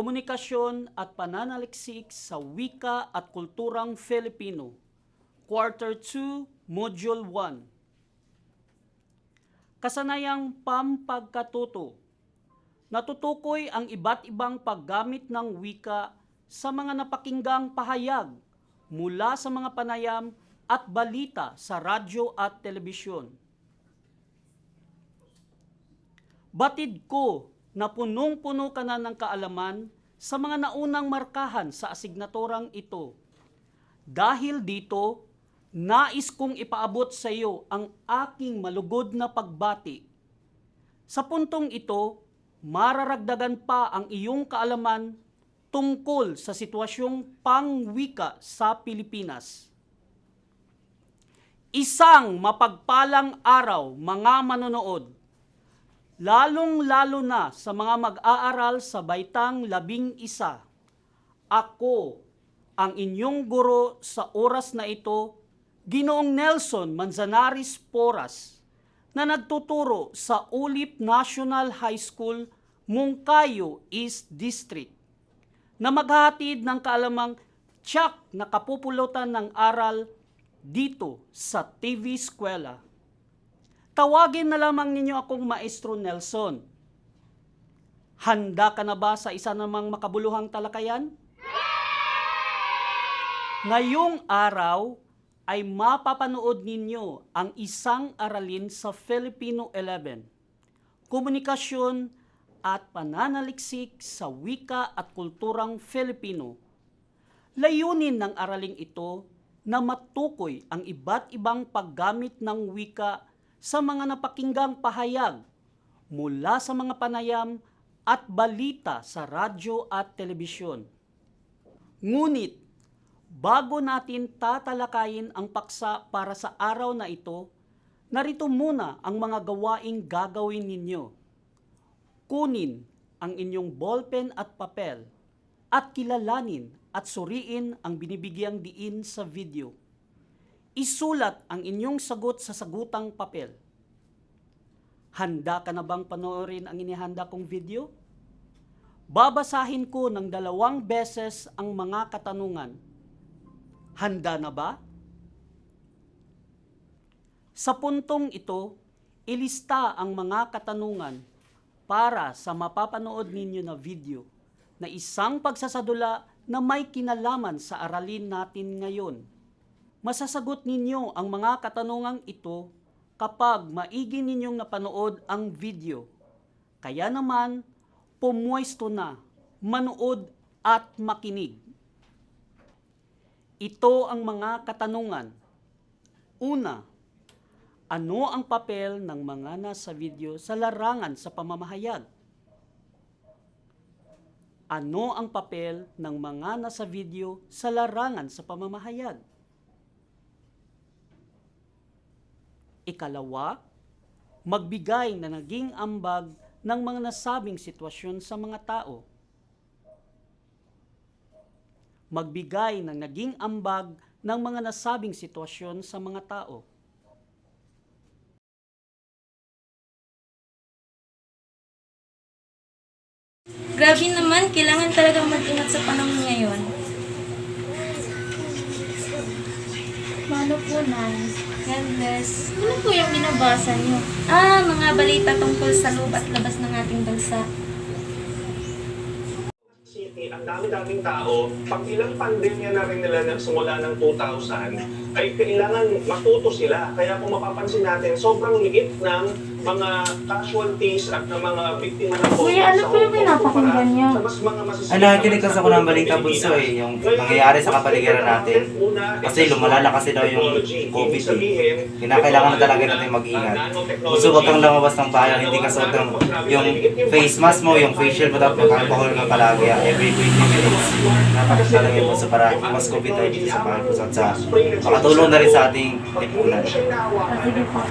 Komunikasyon at Pananaliksik sa Wika at Kulturang Filipino, Quarter 2, Module 1. Kasanayang pampagkatuto. Natutukoy ang iba't ibang paggamit ng wika sa mga napakinggang pahayag mula sa mga panayam at balita sa radyo at telebisyon. Batid ko na punong-puno ka na ng kaalaman sa mga naunang markahan sa asignaturang ito. Dahil dito, nais kong ipaabot sa iyo ang aking malugod na pagbati. Sa puntong ito, mararagdagan pa ang iyong kaalaman tungkol sa sitwasyong pangwika sa Pilipinas. Isang mapagpalang araw, mga manonood, lalong-lalo na sa mga mag-aaral sa Baitang 11. Ako, ang inyong guro sa oras na ito, Ginoong Nelson Manzanares Porras, na nagtuturo sa Ulip National High School, Moncayo East District, na maghahatid ng kaalamang tiyak na kapupulutan ng aral dito sa TV Eskwela. Tawagin na lamang ninyo akong Maestro Nelson. Handa ka na ba sa isa namang makabuluhang talakayan? Ngayong araw ay mapapanood ninyo ang isang aralin sa Filipino 11, Komunikasyon at Pananaliksik sa Wika at Kulturang Filipino. Layunin ng araling ito na matukoy ang iba't ibang paggamit ng wika sa mga napakinggang pahayag mula sa mga panayam at balita sa radyo at telebisyon. Ngunit, bago natin tatalakayin ang paksa para sa araw na ito, narito muna ang mga gawaing gagawin ninyo. Kunin ang inyong ballpen at papel at kilalanin at suriin ang binibigyang diin sa video. Isulat ang inyong sagot sa sagutang papel. Handa ka na bang panoorin ang inihanda kong video? Babasahin ko ng 2 beses ang mga katanungan. Handa na ba? Sa puntong ito, ilista ang mga katanungan para sa mapapanood ninyo na video na isang pagsasadula na may kinalaman sa aralin natin ngayon. Masasagot ninyo ang mga katanungang ito kapag maigi ninyong napanood ang video. Kaya naman, pumuwesto na, manood at makinig. Ito ang mga katanungan. Una, ano ang papel ng mga nasa video sa larangan sa pamamahayag? Ano ang papel ng mga nasa video sa larangan sa pamamahayag? Ikalawa, magbigay na naging ambag ng mga nasabing sitwasyon sa mga tao. Magbigay ng naging ambag ng mga nasabing sitwasyon sa mga tao. Grabe naman, kailangan talagang mag-ingat sa panahon ngayon. Paano po, Nay? God bless. Ano po yung binabasa niyo? Mga balita tungkol sa loob at labas ng ating bansa. City, ang dami-daming tao, pag ilang pandemya na rin nila simula ng 2000, ay kailangan matuto sila. Kaya kung mapapansin natin, sobrang liit ng mga casualties at ng mga biktima ng COVID. Kuya, ano po yung pinapakinggan niyo? Nakikinig kasi ako ng balita, Bunso, yung nangyayari sa kapaligiran natin. Kasi lumalala kasi daw yung COVID. Kinakailangan na talaga natin mag-ingat. Bunso, wag kang lumabas ng bahay, hindi ka suot yung face mask mo, yung face shield mo, dapat mag-alcohol ka palagi every 20 minutes. Napakit talaga yung Bunso para mas COVID tayo dito sa bahay Bunso. At sa makatulong na rin sa ating lipunan. Sige po.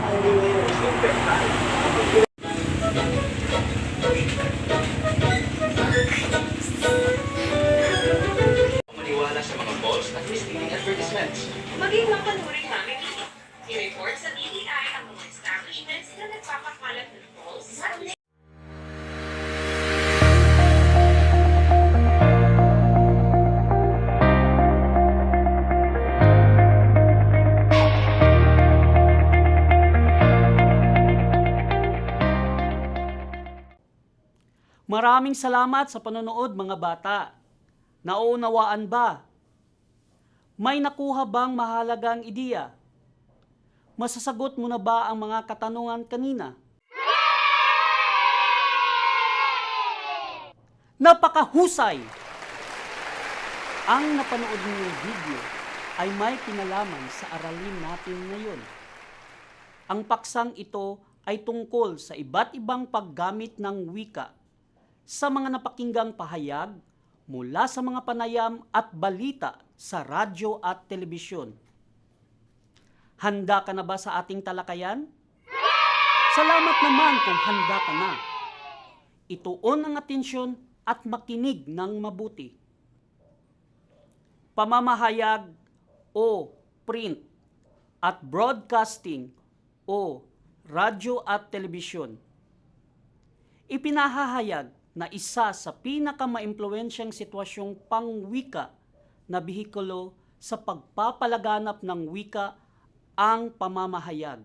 Maniwala sa mga calls at misleading advertisements. Maging mapanuring namin ito. I-report sa BPI ang mga establishments na nagpapakalat ng false at Maraming salamat sa panonood mga bata. Nauunawaan ba? May nakuha bang mahalagang ideya? Masasagot mo na ba ang mga katanungan kanina? Napakahusay! Ang napanood niyong video ay may kinalaman sa aralin natin ngayon. Ang paksang ito ay tungkol sa iba't ibang paggamit ng wika sa mga napakinggang pahayag mula sa mga panayam at balita sa radyo at telebisyon. Handa ka na ba sa ating talakayan? Salamat naman kung handa ka na. Ituon ang atensyon at makinig ng mabuti. Pamamahayag o print at broadcasting o radyo at telebisyon. Ipinahahayag na isa sa pinakamaimpluwensyang sitwasyong pangwika na bihikulo sa pagpapalaganap ng wika ang pamamahayag.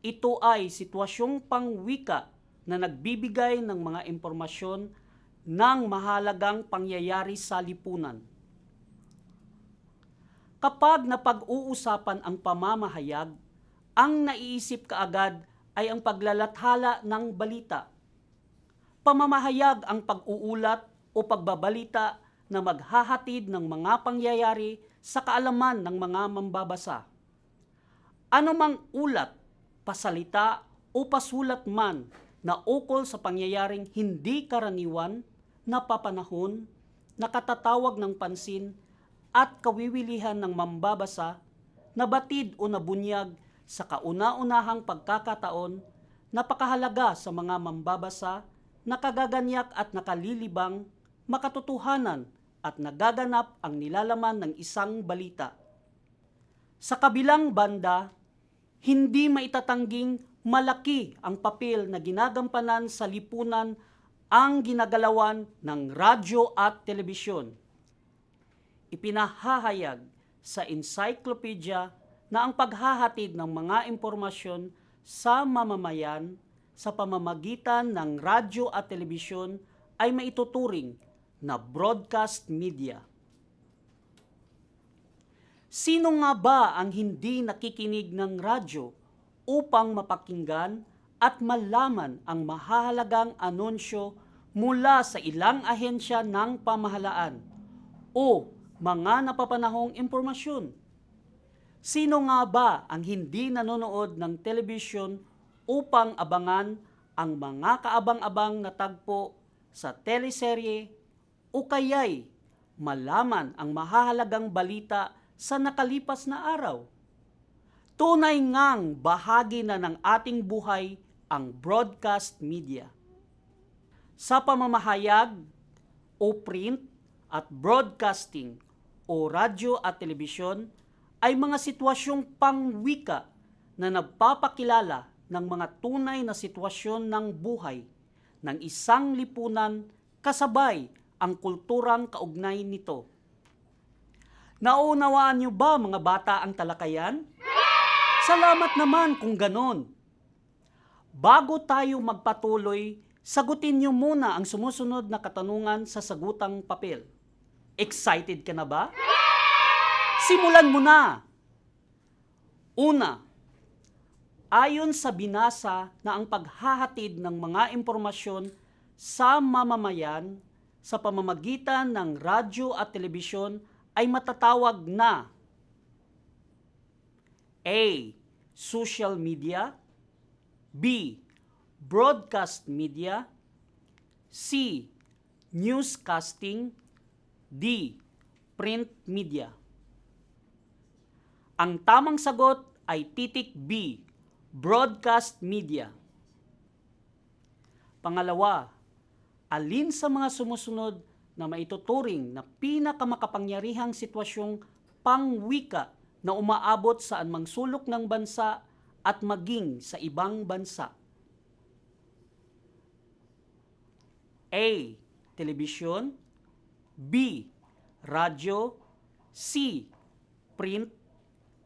Ito ay sitwasyong pangwika na nagbibigay ng mga impormasyon ng mahalagang pangyayari sa lipunan. Kapag napag-uusapan ang pamamahayag, ang naiisip kaagad ay ang paglalathala ng balita. Pamamahayag ang pag-uulat o pagbabalita na maghahatid ng mga pangyayari sa kaalaman ng mga mambabasa. Anumang ulat, pasalita o pasulat man na ukol sa pangyayaring hindi karaniwan, napapanahon, nakatatawag ng pansin at kawiwilihan ng mambabasa, nabatid o nabunyag sa kauna-unahang pagkakataon, napakahalaga sa mga mambabasa, nakagaganyak at nakalilibang, makatotohanan at nagaganap ang nilalaman ng isang balita. Sa kabilang banda, hindi maitatangging malaki ang papel na ginagampanan sa lipunan ang ginagalawan ng radyo at telebisyon. Ipinahahayag sa encyclopedia na ang paghahatid ng mga impormasyon sa mamamayan sa pamamagitan ng radyo at telebisyon ay maituturing na broadcast media. Sino nga ba ang hindi nakikinig ng radyo upang mapakinggan at malaman ang mahalagang anunsyo mula sa ilang ahensya ng pamahalaan o mga napapanahong impormasyon? Sino nga ba ang hindi nanonood ng telebisyon upang abangan ang mga kaabang-abang na tagpo sa teleserye o kaya'y malaman ang mahalagang balita sa nakalipas na araw? Tunay ngang bahagi na ng ating buhay ang broadcast media. Sa pamamahayag o print at broadcasting o radyo at telebisyon ay mga sitwasyong pangwika na nagpapakilala ng mga tunay na sitwasyon ng buhay ng isang lipunan kasabay ang kulturang kaugnay nito. Nauunawaan niyo ba mga bata ang talakayan? Salamat naman kung ganon. Bago tayo magpatuloy, sagutin niyo muna ang sumusunod na katanungan sa sagutang papel. Excited ka na ba? Simulan mo na! Una, ayon sa binasa na ang paghahatid ng mga impormasyon sa mamamayan sa pamamagitan ng radyo at telebisyon ay matatawag na A. Social media, B. Broadcast media, C. Newscasting, D. Print media. Ang tamang sagot ay titik B. Broadcast media. Pangalawa, alin sa mga sumusunod na maituturing na pinakamakapangyarihang sitwasyong pangwika na umaabot sa anumang sulok ng bansa at maging sa ibang bansa? A. Telebisyon, B. Radyo, C. Print,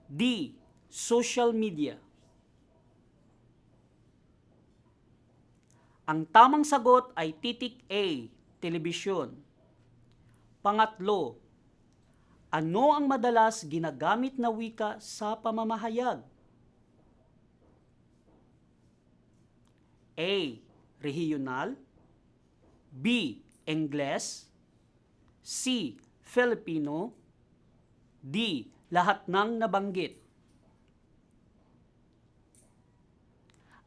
D. Social media. Ang tamang sagot ay titik A, telebisyon. Pangatlo, ano ang madalas ginagamit na wika sa pamamahayag? A, regional. B, Ingles. C, Filipino. D, lahat ng nabanggit.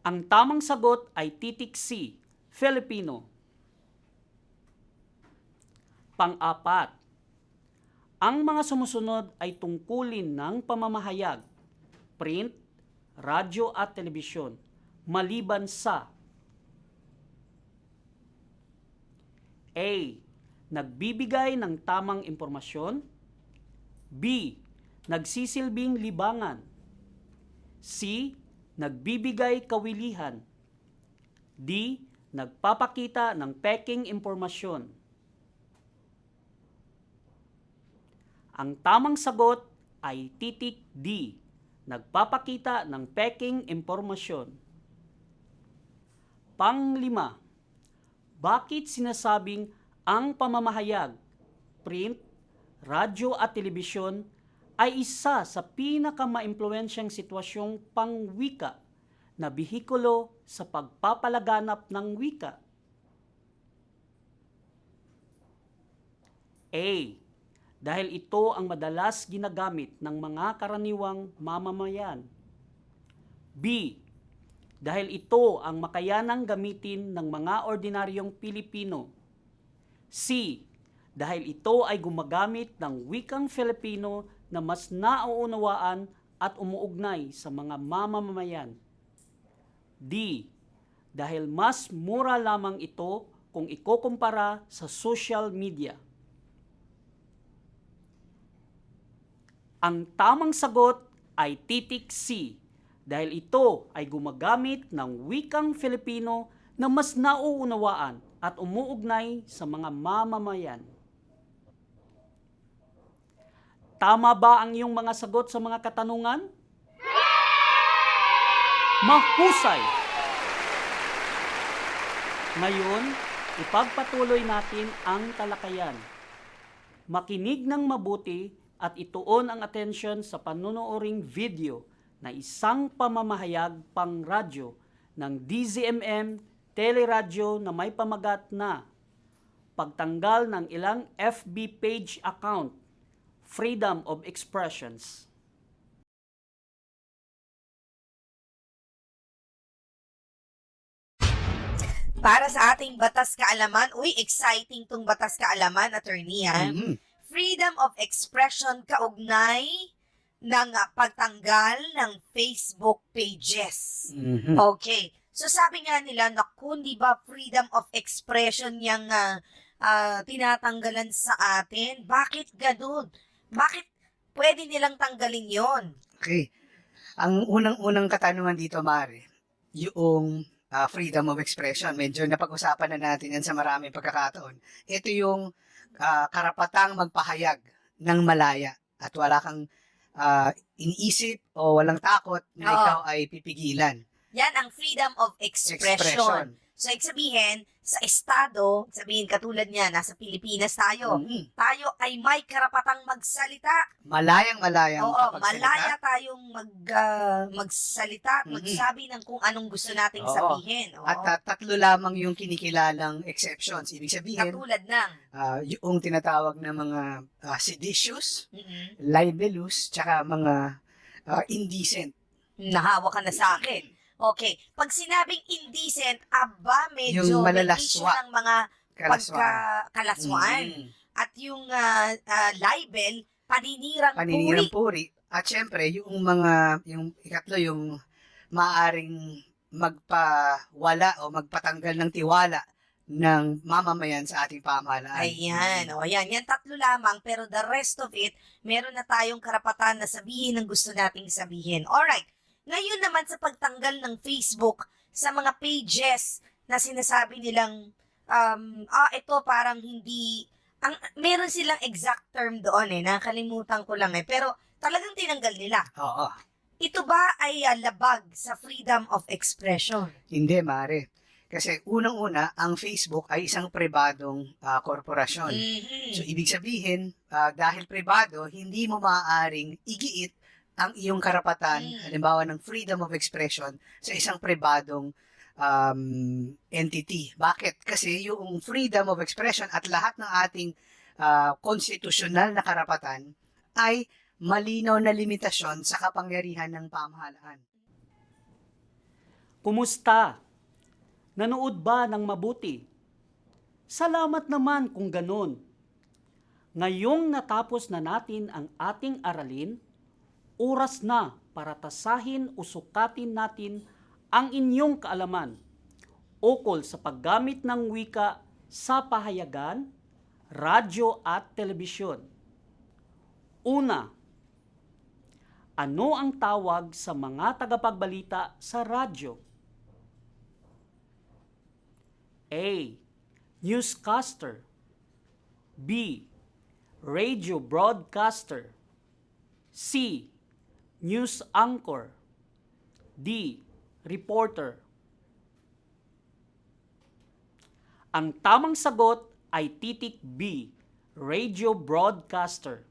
Ang tamang sagot ay titik C, Filipino. Pang-apat, ang mga sumusunod ay tungkulin ng pamamahayag, print, radyo at telebisyon, maliban sa A, nagbibigay ng tamang impormasyon. B, nagsisilbing libangan. C, nagbibigay kawilihan. D, nagpapakita ng peking impormasyon. Ang tamang sagot ay titik D, nagpapakita ng peking impormasyon. Panglima, bakit sinasabing ang pamamahayag, print, radyo at telebisyon ay isa sa pinakamaimpluwensyang sitwasyong pangwika na bihikulo sa pagpapalaganap ng wika? A, dahil ito ang madalas ginagamit ng mga karaniwang mamamayan. B, dahil ito ang makayanang gamitin ng mga ordinaryong Pilipino. C, dahil ito ay gumagamit ng wikang Filipino na mas nauunawaan at umuugnay sa mga mamamayan. D, dahil mas mura lamang ito kung ikukumpara sa social media. Ang tamang sagot ay titik C, dahil ito ay gumagamit ng wikang Filipino na mas nauunawaan at umuugnay sa mga mamamayan. Tama ba ang iyong mga sagot sa mga katanungan? Mahusay! Ngayon, ipagpatuloy natin ang talakayan. Makinig ng mabuti at ituon ang atensyon sa panunooring video na isang pamamahayag pang radyo ng DZMM Teleradyo na may pamagat na pagtanggal ng ilang FB page account, Freedom of Expressions. Para sa ating batas kaalaman, uy, exciting tong batas kaalaman, attorney, ha? Freedom of expression kaugnay ng pagtanggal ng Facebook pages. Okay. So sabi nga nila, naku, di ba freedom of expression yung tinatanggalan sa atin? Bakit ganun? Bakit pwede nilang tanggalin yon? Okay. Ang unang-unang katanungan dito, Mare, yung freedom of expression. Medyo napag-usapan na natin yan sa maraming pagkakataon. Ito yung karapatang magpahayag ng malaya at wala kang iniisip o walang takot na Oo. ikaw ay pipigilan. Yan ang freedom of expression. So, ibig sabihin, sa estado, sabihin katulad niya, nasa Pilipinas tayo, tayo ay may karapatang magsalita. Malayang-malaya Oo, makapagsalita. malaya tayong magsalita, magsabi ng kung anong gusto nating Oo. sabihin. Oo. At tatlo lamang yung kinikilalang exceptions. Ibig sabihin, Katulad ng, yung tinatawag na mga seditious, mm-mm, libelous, tsaka mga indecent. nahawa ka na sa akin. Okay, pag sinabing indecent, aba, medyo Yung may malalaswa. issue ng mga Kalaswaan. pagkakalaswaan. At yung libel, paninirang puri. At syempre, yung ikatlo, yung maaring magpawala o magpatanggal ng tiwala ng mamamayan sa ating pamahalaan. Ayan, o yan. Yan tatlo lamang, pero the rest of it, meron na tayong karapatan na sabihin ang gusto nating sabihin. Alright, ngayon naman sa pagtanggal ng Facebook sa mga pages na sinasabi nilang, ito parang hindi, meron silang exact term doon nakalimutan ko lang pero talagang tinanggal nila. Oo. Ito ba ay labag sa freedom of expression? Hindi, Mare. Kasi unang-una, ang Facebook ay isang pribadong korporasyon. So, ibig sabihin, dahil pribado, hindi mo maaaring igiit ang iyong karapatan, halimbawa ng freedom of expression, sa isang pribadong entity. Bakit? Kasi yung freedom of expression at lahat ng ating konstitusyonal na karapatan ay malinaw na limitasyon sa kapangyarihan ng pamahalaan. Kumusta? Nanood ba ng mabuti? Salamat naman kung ganun. Ngayong natapos na natin ang ating aralin, oras na para tasahin o sukatin natin ang inyong kaalaman ukol sa paggamit ng wika sa pahayagan, radyo at telebisyon. Una, ano ang tawag sa mga tagapagbalita sa radyo? A. Newscaster. B. Radio broadcaster. C. News anchor. D. Reporter. Ang tamang sagot ay titik B. Radio broadcaster.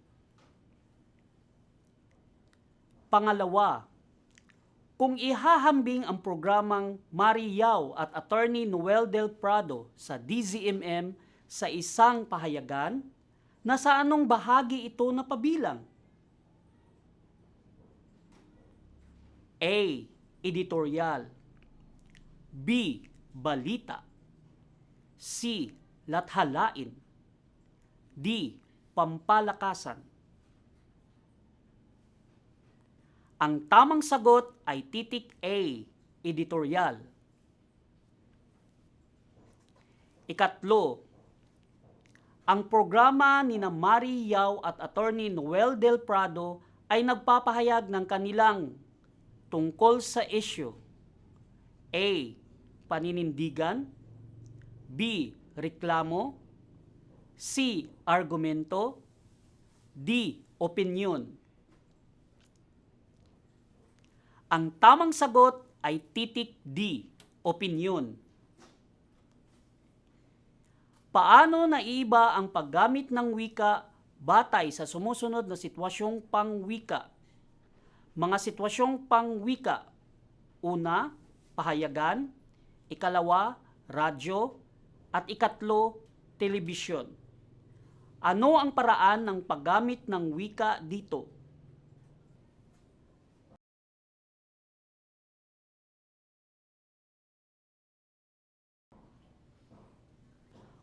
Pangalawa, kung ihahambing ang programang Mariyaw at Attorney Noel Del Prado sa DZMM sa isang pahayagan, nasa anong bahagi ito napabilang? A. Editorial. B. Balita. C. Lathalain. D. Pampalakasan. Ang tamang sagot ay titik A, editorial. Ikatlo, ang programa ni na Mari Yao at Attorney Noel Del Prado ay nagpapahayag ng kanilang tungkol sa issue. A. Paninindigan. B. Reklamo. C. Argumento. D. Opinyon. Ang tamang sagot ay titik D, opinyon. Paano naiiba ang paggamit ng wika batay sa sumusunod na sitwasyong pangwika? Mga sitwasyong pangwika. Una, pahayagan. Ikalawa, radyo. At ikatlo, telebisyon. Ano ang paraan ng paggamit ng wika dito?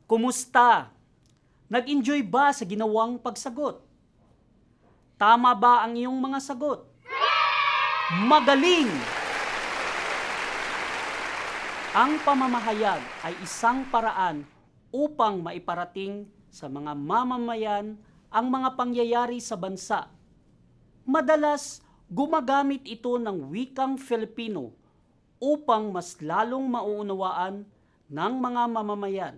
Kumusta? Nag-enjoy ba sa ginawang pagsagot? Tama ba ang iyong mga sagot? Magaling! Ang pamamahayag ay isang paraan upang maiparating sa mga mamamayan ang mga pangyayari sa bansa. Madalas, gumagamit ito ng wikang Filipino upang mas lalong mauunawaan ng mga mamamayan.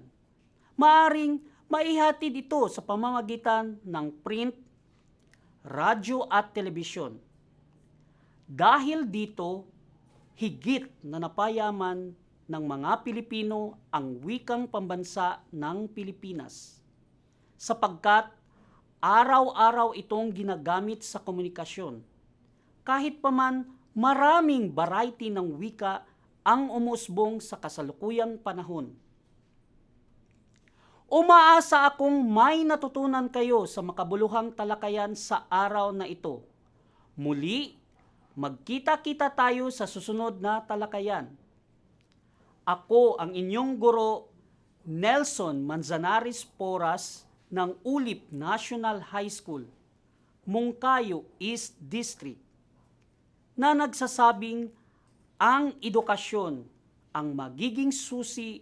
Maaring maihatid ito sa pamamagitan ng print, radyo at telebisyon. Dahil dito, higit na napayaman ng mga Pilipino ang wikang pambansa ng Pilipinas, sapagkat araw-araw itong ginagamit sa komunikasyon. Kahit paman maraming variety ng wika ang umusbong sa kasalukuyang panahon. Umaasa akong may natutunan kayo sa makabuluhang talakayan sa araw na ito. Muli, magkita-kita tayo sa susunod na talakayan. Ako ang inyong guro, Nelson Manzanares Porras ng Ulip National High School, Moncayo East District, na nagsasabing ang edukasyon ang magiging susi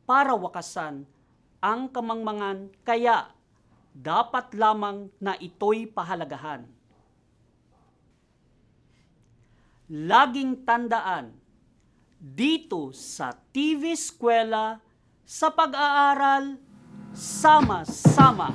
para wakasan ang kamangmangan, kaya dapat lamang na ito'y pahalagahan. Laging tandaan, dito sa TV Eskwela, sa pag-aaral, sama-sama.